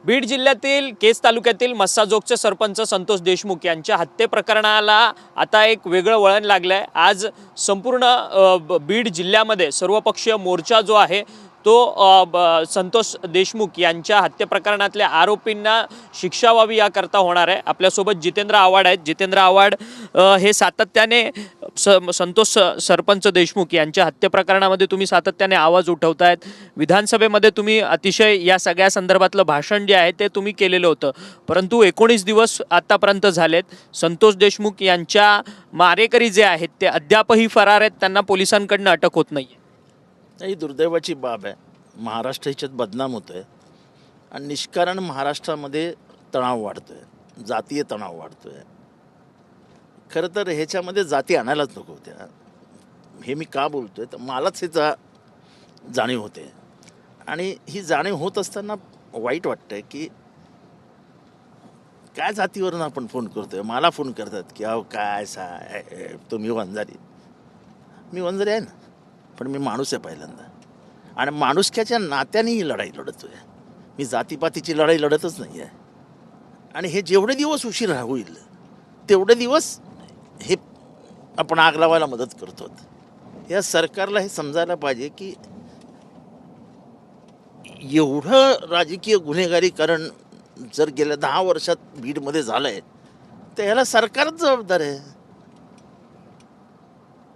बीड जिल्ह्यातील केस तालुक्यातील मस्साजोगचे सरपंच संतोष देशमुख यांच्या हत्ये प्रकरणाला आता एक वेगळं वळण लागलंय। आज संपूर्ण बीड जिल्ह्यामध्ये सर्वपक्षीय मोर्चा जो आहे तो संतोष देशमुख यांच्या हत्ये प्रकरणातल्या आरोपींना शिक्षा व्हावी याकरता होणार आहे। आपल्यासोबत जितेंद्र आव्हाड आहेत। जितेंद्र आव्हाड हे सातत्याने संतोष सरपंच देशमुख यांच्या हत्ये प्रकरणामध्ये तुम्ही सातत्याने आवाज उठवतायत। विधानसभेमध्ये तुम्ही अतिशय या सगळ्या संदर्भातलं भाषण जे आहे ते तुम्ही केलेलं होतं, परंतु 19 दिवस आतापर्यंत झालेत। संतोष देशमुख यांच्या मारेकरी जे आहेत ते अद्यापही फरार आहेत, त्यांना पोलिसांकडून अटक होत नाही। ही दुर्दैवाची बाब आहे। महाराष्ट्र ह्याच्यात बदनाम होतो आहे आणि निष्कारण महाराष्ट्रामध्ये तणाव वाढतो आहे, जातीय तणाव वाढतो आहे। खरं तर ह्याच्यामध्ये जाती आणायलाच नको होत्या। हे मी का बोलतो आहे तर मलाच ह्याचा जाणीव होते आणि ही जाणीव होत असताना वाईट वाटतं आहे की काय जातीवरून आपण फोन करतो आहे। मला फोन करतात की अहो काय तुम्ही वंजारी। मी वंजारी आहे ना, पण मी माणूस आहे पहिल्यांदा आणि माणुसक्याच्या नात्याने ही लढाई लढतोय। मी जातीपातीची लढाई लढतच नाही आहे आणि हे जेवढे दिवस उशीर होईल तेवढे दिवस हे आपण आग लावायला मदत करतो। या सरकारला हे समजायला पाहिजे की एवढं राजकीय गुन्हेगारीकरण जर गेल्या 10 वर्षात बीडमध्ये झालं आहे तर ह्याला सरकारच जबाबदार आहे।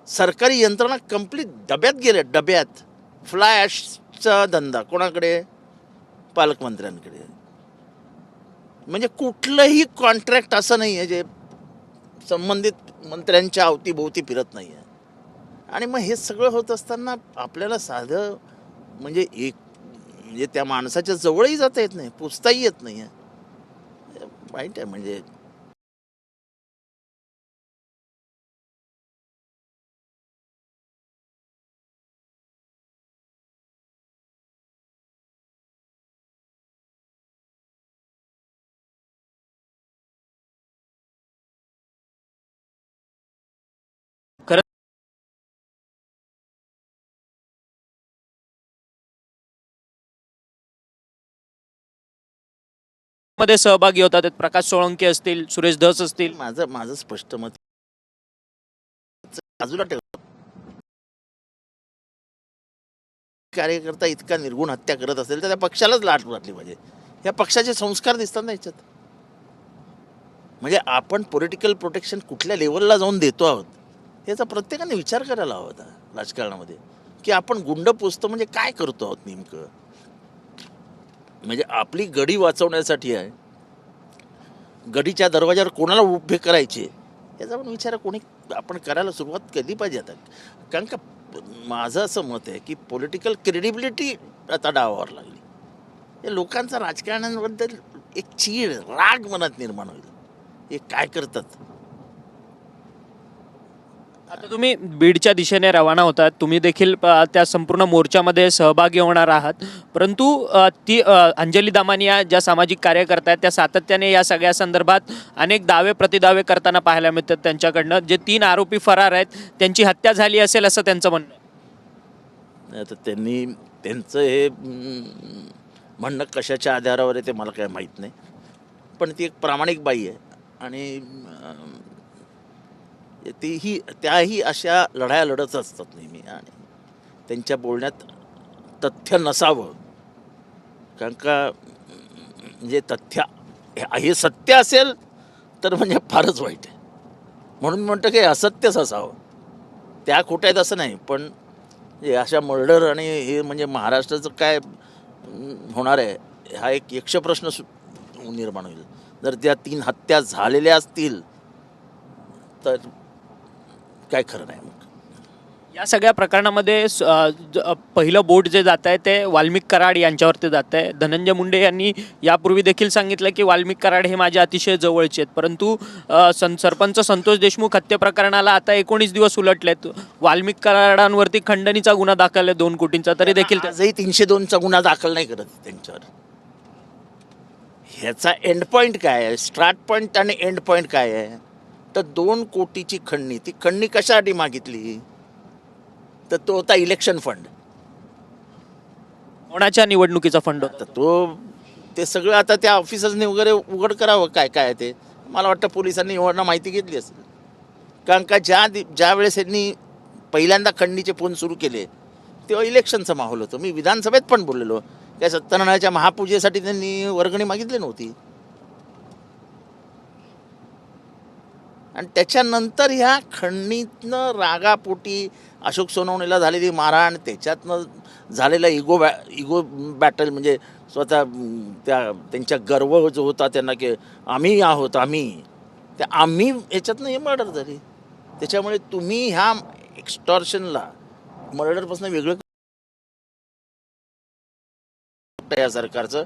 सरकारी यंत्रणा कंप्लीट डब्यात गेल्या, डब्यात। फ्लॅशचा धंदा कोणाकडे? पालकमंत्र्यांकडे। म्हणजे कुठलंही कॉन्ट्रॅक्ट असं नाही आहे जे संबंधित मंत्र्यांच्या अवतीभोवती फिरत नाही आहे। आणि मग हे सगळं होत असताना आपल्याला साधं म्हणजे म्हणजे त्या माणसाच्या जवळही जाता येत नाही, पुसताही येत नाही आहे। वाईट आहे म्हणजे। मध्ये सहभागी होतात प्रकाश सोळंके असतील, सुरेश धस असतील। माझं स्पष्ट मत बाजूला ठेव। कार्यकर्ता इतका निर्गुण हत्या करत असेल तर त्या पक्षालाच लाट घातली पाहिजे। या पक्षाचे संस्कार दिसतात ना याच्यात। म्हणजे आपण पॉलिटिकल प्रोटेक्शन कुठल्या लेवलला जाऊन देतो आहोत याचा प्रत्येकाने विचार करायला हवा होता राजकारणामध्ये, की आपण गुंड पोचतो म्हणजे काय करतो आहोत नेमकं। म्हणजे आपली गडी वाचवण्यासाठी आहे, गडीच्या दरवाजावर कोणाला उभे करायचे याचा पण विचार कोणी आपण करायला सुरुवात केली पाहिजे आता। कारण का माझं असं मत आहे की पॉलिटिकल क्रेडिबिलिटी आता डावावर लागली। या लोकांचा राजकारणाबद्दल एक चीड, राग मनात निर्माण होईल। हे काय करतात। आता तुम्ही बीडच्या दिशेने रवाना होतात, तुम्ही देखील त्या संपूर्ण मोर्चामध्ये सहभागी होणार आहात, परंतु ती अंजली दामानिया ज्या सामाजिक कार्यकर्त्या आहेत त्या सातत्याने या सगळ्या संदर्भात अनेक दावे प्रतिदावे करताना पाहायला मिळतात त्यांच्याकडनं। जे 3 आरोपी फरार आहेत त्यांची हत्या झाली असेल असं त्यांचं म्हणणं आहे। आता त्यांचं हे म्हणणं कशाच्या आधारावर आहे ते मला काय माहीत नाही, पण ती एक प्रामाणिक बाई आहे आणि त्याही अशा लढाया लढत असतात नेहमी आणि त्यांच्या बोलण्यात तथ्य नसावं। कारण का म्हणजे तथ्य हे सत्य असेल तर म्हणजे फारच वाईट आहे। म्हणून म्हणतं की असत्यच असावं, त्या खोट्या आहेत असं नाही, पण हे अशा मर्डर आणि हे म्हणजे महाराष्ट्राचं काय होणार आहे हा एक यक्षप्रश्न निर्माण होईल। जर त्या 3 हत्या झालेल्या असतील तर काय खरं नाही। मग या सगळ्या प्रकरणामध्ये पहिलं बोट जे जात आहे ते वाल्मिक कराड यांच्यावरती जात आहे। धनंजय मुंडे यांनी यापूर्वी देखील सांगितलं की वाल्मिक कराड हे माझे अतिशय जवळचे आहेत, परंतु सरपंच संतोष देशमुख हत्ये प्रकरणाला आता 19 दिवस उलटलेत। वाल्मिक कराडांवरती खंडणीचा गुन्हा दाखल आहे 2 कोटींचा, तरी देखील आजही 302चा गुन्हा दाखल नाही करत त्यांच्यावर। ह्याचा एंड पॉईंट काय आहे, स्टार्ट पॉईंट आणि एंड पॉईंट काय आहे तर 2 कोटीची खंडणी। ती खंडणी कशासाठी मागितली तर तो होता इलेक्शन फंड, कोणाच्या निवडणुकीचा फंड होता तो ते सगळं आता त्या ऑफिसर्सनी वगैरे उघड करावं काय काय आहे ते. मला वाटतं पोलिसांनी एवढं माहिती घेतली असेल. कारण का ज्या वेळेस यांनी पहिल्यांदा खंडणीचे फोन सुरू केले तेव्हा इलेक्शनचा माहोल होतं. मी विधानसभेत पण बोललेलो त्या सत्यनारायणाच्या महापूजेसाठी त्यांनी वर्गणी मागितली नव्हती. आणि त्याच्यानंतर ह्या खंडणीतनं रागापोटी अशोक सोनवणेला झालेली मारहाण, त्याच्यातनं झालेला इगो बॅटल, म्हणजे स्वतः त्यांच्या गर्व जो होता त्यांना की आम्ही आहोत, त्या आम्ही याच्यातनं हे मर्डर झाली. त्याच्यामुळे तुम्ही ह्या एक्स्टॉर्शनला मर्डरपासून वेगळं या सरकारचं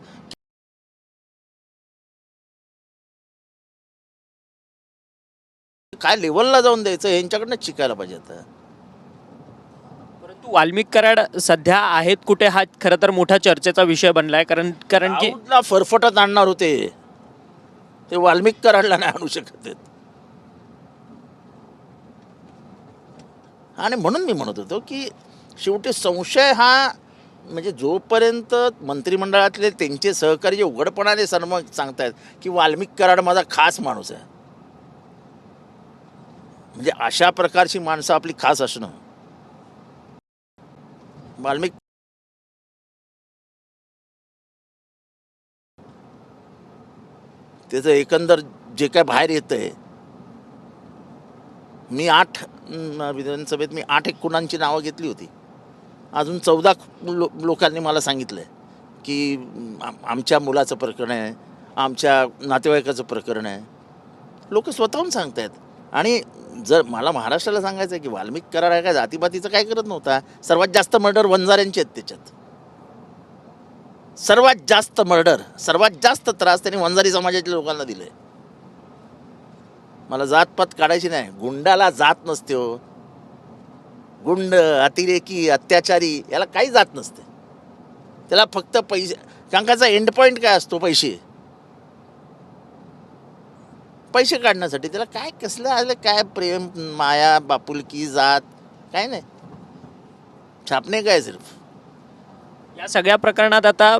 काय लेवलला जाऊन द्यायचं यांच्याकडनं शिकायला पाहिजे. आता परंतु वाल्मिक कराड सध्या आहेत कुठे हा खरं तर मोठा चर्चेचा विषय बनलाय. कारण की दाऊदला फरफटत आणणार होते ते वाल्मिक कराडला नाही आणू शकत आहेत. आणि म्हणून मी म्हणत होतो की शेवटी संशय हा म्हणजे जोपर्यंत मंत्रिमंडळातले त्यांचे सहकारी जे उघडपणाने सांगतायत की वाल्मिक कराड माझा खास माणूस आहे, म्हणजे अशा प्रकारची माणसं आपली खास असणं. वाल्मिक त्याचं एकंदर जे काय बाहेर येतंय, मी विधानसभेत 8 खुनांची नावं घेतली होती. अजून 14 लोकांनी मला सांगितलं की आमच्या मुलाचं प्रकरण आहे, आमच्या नातेवाईकाचं प्रकरण आहे. लोक स्वतःहून सांगतायत. आणि जर मला महाराष्ट्राला सांगायचं आहे की वाल्मिक कराड आहे काय जातीपातीचं काय करत नव्हता. सर्वात जास्त मर्डर वंजाऱ्यांचे आहेत त्याच्यात. सर्वात जास्त मर्डर, सर्वात जास्त त्रास त्यांनी वंजारी समाजाच्या लोकांना दिले. मला जातपात काढायची नाही. गुंडाला जात नसते हो. गुंड, अतिरेकी, अत्याचारी याला काही जात नसते. त्याला फक्त पैसे, कांकाचा एंड पॉईंट काय असतो? पैसे काढण्यासाठी. त्याला काय कसलं आलं, काय प्रेम, माया, बापुलकी, जात काय नाही. छापणे काय सिर्फ. या सगळ्या प्रकरणात आता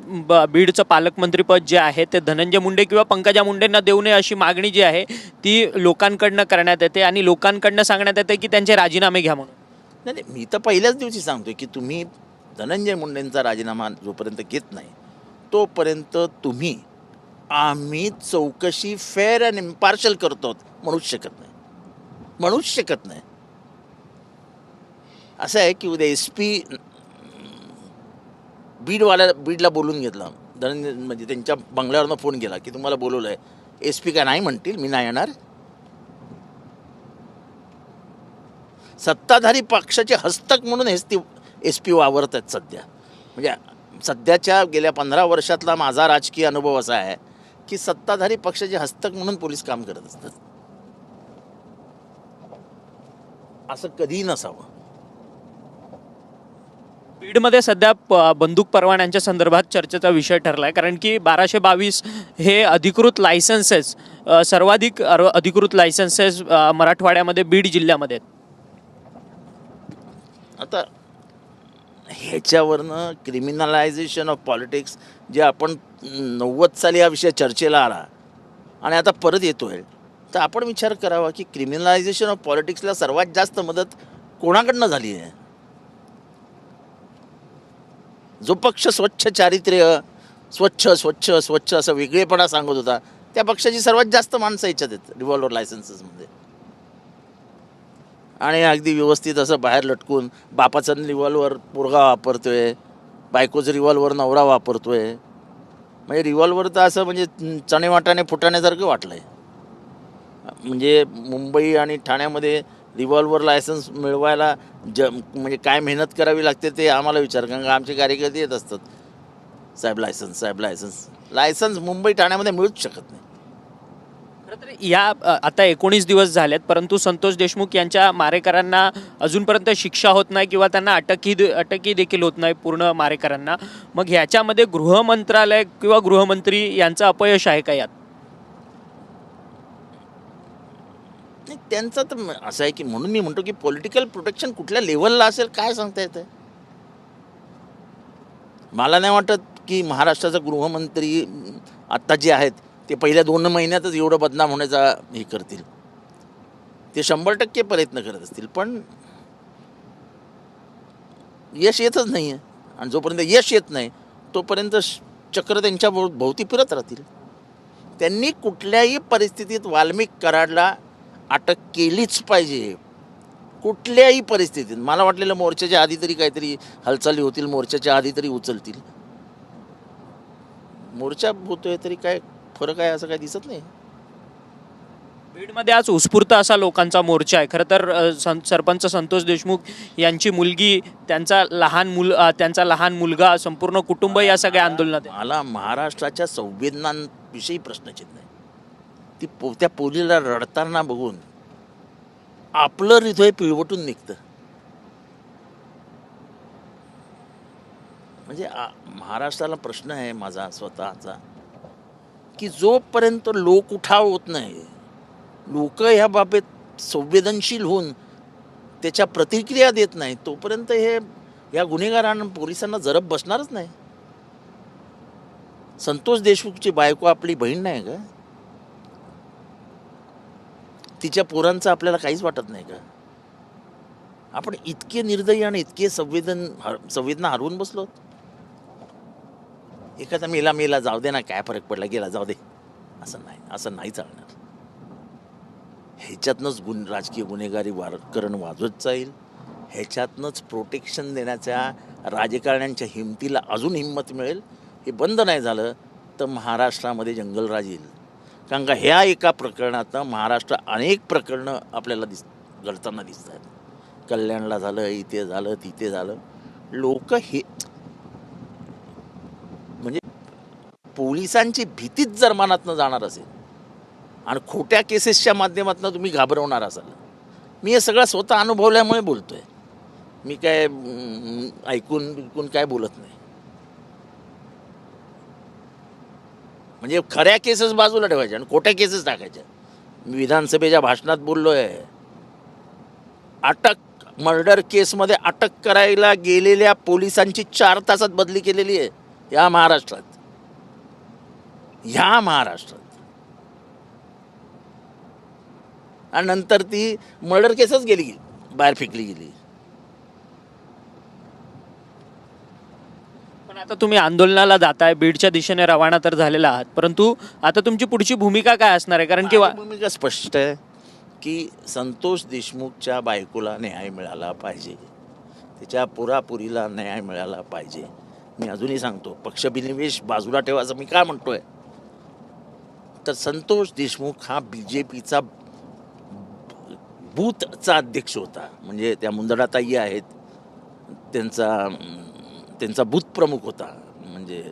बीडचं पालकमंत्रीपद जे आहे ते धनंजय मुंडे किंवा पंकजा मुंडेंना देऊ नये अशी मागणी जी आहे ती लोकांकडनं करण्यात येते आणि लोकांकडनं सांगण्यात येते की त्यांचे राजीनामे घ्या म्हणून. नाही, मी तर पहिल्याच दिवशी सांगतोय की तुम्ही धनंजय मुंडेंचा राजीनामा जोपर्यंत घेत नाही तोपर्यंत आम्ही चौकशी फेअर अँड इम्पार्शल करतो म्हणूच शकत नाही. असं आहे की उद्या SP बीडला बोलून घेतला धनंजय, म्हणजे त्यांच्या बंगल्यावरनं फोन केला की तुम्हाला बोलवलं आहे. SP काय नाही म्हणतील, मी नाही येणार. सत्ताधारी पक्षाचे हस्तक म्हणून SP वावरत आहेत सध्या. म्हणजे सध्याच्या गेल्या 15 वर्षातला माझा राजकीय अनुभव असा आहे की सत्ताधारी पक्षाचे हस्तक म्हणून पोलीस काम करत असतात. असं कधीही नसावं. बीडमध्ये सध्या बंदूक परवान्यांच्या संदर्भात चर्चेचा विषय ठरला आहे. कारण की 1222 हे अधिकृत लायसन्सेस, सर्वाधिक अधिकृत लायसन्सेस मराठवाड्यामध्ये बीड जिल्ह्यामध्ये आहेत. आता ह्याच्यावरनं क्रिमिनलायझेशन ऑफ पॉलिटिक्स जे आपण 90 साली हा विषय चर्चेला आला आणि आता परत येतोय, तर आपण विचार करावा की क्रिमिनलायझेशन ऑफ पॉलिटिक्सला सर्वात जास्त मदत कोणाकडनं झाली आहे? जो पक्ष स्वच्छ चारित्र्य, स्वच्छ असं वेगळेपणा सांगत होता, त्या पक्षाची सर्वात जास्त माणसं याच्यात आहेत रिव्हॉल्वर लायसन्सेसमध्ये. आणि अगदी व्यवस्थित असं बाहेर लटकून बापाचं रिव्हॉल्वर पोरगा वापरतोय, बायकोचं रिव्हॉल्वर नवरा वापरतोय. म्हणजे रिव्हॉल्वर तर असं म्हणजे चणे फुटाण्यासारखं वाटलं आहे. म्हणजे मुंबई आणि ठाण्यामध्ये रिव्हॉल्वर लायसन्स मिळवायला म्हणजे काय मेहनत करावी लागते ते आम्हाला विचार. कारण का आमचे कार्यकर्ते येत असतात, साहेब लायसन्स मुंबई ठाण्यामध्ये मिळूच शकत नाही. खरं तर या आता 19 दिवस झालेत, परंतु संतोष देशमुख यांच्या मारेकरांना अजूनपर्यंत शिक्षा होत नाही किंवा त्यांना अटकी देखील होत नाही पूर्ण मारेकरांना. मग ह्याच्यामध्ये गृह मंत्रालय किंवा गृहमंत्री यांचं अपयश आहे का यात? नाही, त्यांचं तर असं आहे की म्हणून मी म्हणतो की पॉलिटिकल प्रोटेक्शन कुठल्या लेवलला असेल काय सांगता येतं. मला नाही वाटत की महाराष्ट्राचा गृहमंत्री आत्ता जे आहेत ते पहिल्या 2 महिन्यातच एवढं बदनाम होण्याचा हे करतील, ते 100% प्रयत्न करत असतील, पण यश येतच नाही आहे. आणि जोपर्यंत यश येत नाही तोपर्यंत चक्र त्यांच्या भोवती फिरत राहतील. त्यांनी कुठल्याही परिस्थितीत वाल्मिक कराडला अटक केलीच पाहिजे, कुठल्याही परिस्थितीत. मला वाटलेलं मोर्चाच्या आधी तरी काहीतरी हालचाली होतील, मोर्चाच्या आधी तरी उचलतील. मोर्चा होतोय तरी काय फरक आहे असं काही दिसत नाही. बीडमध्ये आज उत्स्फूर्त असा लोकांचा मोर्चा आहे. खरं तर सरपंच संतोष देशमुख यांची मुलगी, त्यांचा लहान मुलगा, संपूर्ण कुटुंब या सगळ्या आंदोलनात आहे. मला महाराष्ट्राच्या संवेदनांविषयी प्रश्नचिन्ह आहे. त्या पोलीला रडताना बघून आपलं हृदय पिळवटून निघतं. म्हणजे महाराष्ट्राला प्रश्न आहे माझा स्वतःचा, की जोपर्यंत लोक उठाव होत नाही, लोक ह्या बाबतीत संवेदनशील होऊन त्याच्या प्रतिक्रिया देत नाही, तोपर्यंत या गुन्हेगारांना पोलिसांना जरब बसणारच नाही. संतोष देशमुखची बायको आपली बहीण नाही का? तिच्या पोरांचं आपल्याला काहीच वाटत नाही का? आपण इतके निर्दयी आणि इतके संवेदना हरवून बसलो. एखादा मेला जाऊ दे ना, काय फरक पडला, गेला जाऊ दे, असं नाही चालणार. ह्याच्यातनंच राजकीय गुन्हेगारी वारकरण वाजवत जाईल. ह्याच्यातनंच प्रोटेक्शन देण्याच्या राजकारण्यांच्या हिमतीला अजून हिंमत मिळेल. हे बंद नाही झालं तर महाराष्ट्रामध्ये जंगलराज येईल. कारण का ह्या एका प्रकरणातनं महाराष्ट्र अनेक प्रकरणं आपल्याला घडताना दिसत आहेत. कल्याणला झालं, इथे झालं, तिथे झालं. लोक हे म्हणजे पोलिसांची भीतीच जर मनातनं जाणार असेल आणि खोट्या केसेसच्या माध्यमातून तुम्ही घाबरवणार असाल. मी हे सगळं स्वतः अनुभवल्यामुळे बोलतोय. मी काय ऐकून काय बोलत नाही. म्हणजे खऱ्या केसेस बाजूला ठेवायच्या आणि खोट्या केसेस टाकायच्या. मी विधानसभेच्या भाषणात बोललोय, मर्डर केसमध्ये अटक करायला गेलेल्या पोलिसांची 4 तासात बदली केलेली आहे या महाराष्ट्रात. आणि नंतर ती मर्डर केसच गेली, बाहेर फेकली गेली. पण आता तुम्ही आंदोलनाला जाताय, बीडच्या दिशेने रवाना तर झालेला आहात, परंतु आता तुमची पुढची भूमिका काय असणार आहे? कारण की भूमिका स्पष्ट आहे की संतोष देशमुखच्या बायकोला न्याय मिळाला पाहिजे, तिच्या पुरापुरीला न्याय मिळाला पाहिजे. मी अजूनही सांगतो, पक्षविनिवेश बाजूला ठेवायचं मी काय म्हणतोय, तर संतोष देशमुख हा BJPचा बूथचा अध्यक्ष होता. म्हणजे त्या मुंदडाताई आहेत, त्यांचा बूथ प्रमुख होता. म्हणजे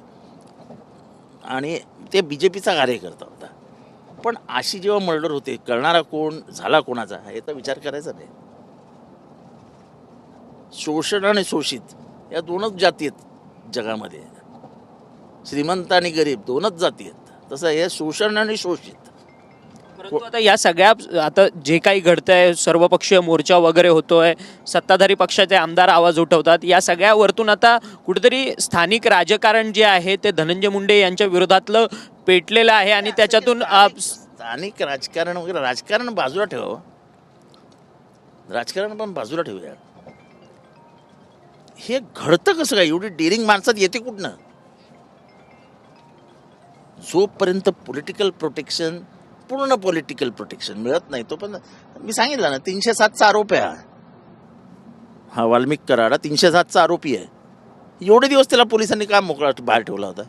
आणि ते BJPचा कार्यकर्ता होता. पण अशी जेव्हा मर्डर होते, करणारा कोण, झाला कोणाचा, याचा विचार करायचा नाही. शोषण आणि शोषित या 2च जाती आहेत जगामध्ये. श्रीमंत आणि गरीब 2च जाती आहेत. तसं हे शोषण आणि शोषित. परंतु आता या सगळ्या, आता जे काही घडतंय, सर्वपक्षीय मोर्चा वगैरे होतोय, सत्ताधारी पक्षाचे आमदार आवाज उठवतात, या सगळ्यावरतून आता कुठेतरी स्थानिक राजकारण जे आहे ते धनंजय मुंडे यांच्या विरोधातलं पेटलेलं आहे. आणि त्याच्यातून स्थानिक राजकारण वगैरे, राजकारण बाजूला ठेवा, राजकारण पण बाजूला ठेवूया. हे घडतं कसं काय? एवढी डेअरिंग माणसात येते कुठनं? जोपर्यंत पूर्ण पॉलिटिकल प्रोटेक्शन मिळत नाही तो पण, मी सांगितलं ना, 307चा आरोप आहे हा वाल्मिक कराड 307चा आरोपी आहे. एवढे दिवस त्याला पोलिसांनी का मोकळा बाहेर ठेवला होता?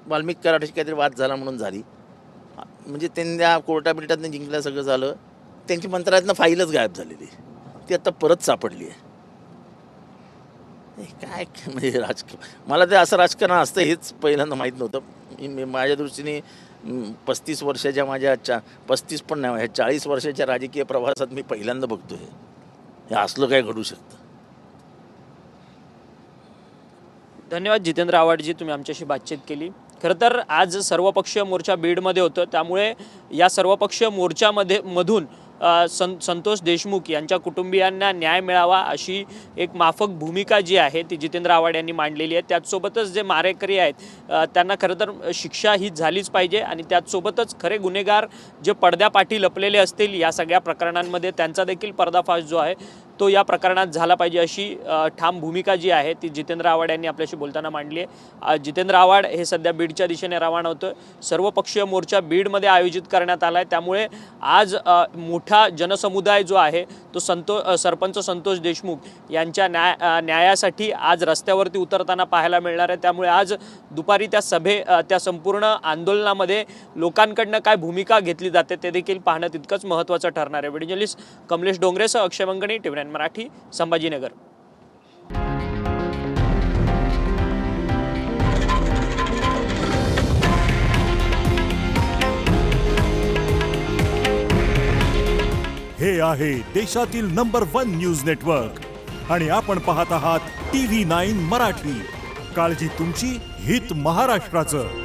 वाल्मिक कराडाशी काहीतरी वाद झाला म्हणून झाली. म्हणजे त्यांना कोर्टाबिटातनं जिंकलं, सगळं झालं. त्यांची मंत्रालयातनं फाईलच गायब झालेली, ती आता परत सापडली आहे. काय म्हणजे मला ते असं राजकारण असतं हेच पहिल्यांदा माहीत नव्हतं. माझ्या दृष्टीने 35 वर्षाच्या माझ्या 35 पण नाही, ह्या 40 वर्षाच्या राजकीय प्रवासात मी पहिल्यांदा बघतोय हे असलं काय घडू शकतं. धन्यवाद जितेंद्र आव्हाडजी, तुम्ही आमच्याशी बातचीत केली. खरं तर आज सर्वपक्षीय मोर्चा बीडमध्ये होतं, त्यामुळे या सर्वपक्षीय मोर्चामधून संतोष देशमुख यांच्या कुटुंबियांना न्याय मिळावा अशी एक माफक भूमिका जी आहे ती जितेंद्र आव्हाड यांनी मांडलेली आहे. त्याचसोबतच जे मारेकरी आहेत त्यांना खरं तर शिक्षा ही झालीच पाहिजे आणि त्याचसोबतच खरे गुन्हेगार जे पडद्यापाठी लपलेले असतील या सगळ्या प्रकरणांमध्ये त्यांचा देखील पर्दाफाश जो आहे तो या प्रकरणात झाला पाहिजे अशी ठाम भूमिका जी आहे ती जितेंद्र आव्हाड यांनी आपल्याशी बोलताना मांडली आहे. जितेंद्र आव्हाड हे सध्या बीडच्या दिशेने रवाना होतं. सर्वपक्षीय मोर्चा बीडमध्ये आयोजित करण्यात आला आहे. त्यामुळे आज मोठा जनसमुदाय जो आहे तो सरपंच संतोष देशमुख यांच्या न्यायासाठी आज रस्त्यावरती उतरताना पाहायला मिळणार आहे. त्यामुळे आज दुपारी त्या संपूर्ण आंदोलनामध्ये लोकांकडनं काय भूमिका घेतली जाते ते देखील पाहणं तितकंच महत्त्वाचं ठरणार आहे. व्हिडिओ जर्नलिस्ट कमलेश डोंगरेसह अक्षय मंगणी, TV9 मराठी, संभाजीनगर. हे आहे देशातील नंबर 1 न्यूज नेटवर्क आणि आपण पाहत आहात TV9 मराठी. काळजी तुमची, हित महाराष्ट्राचं.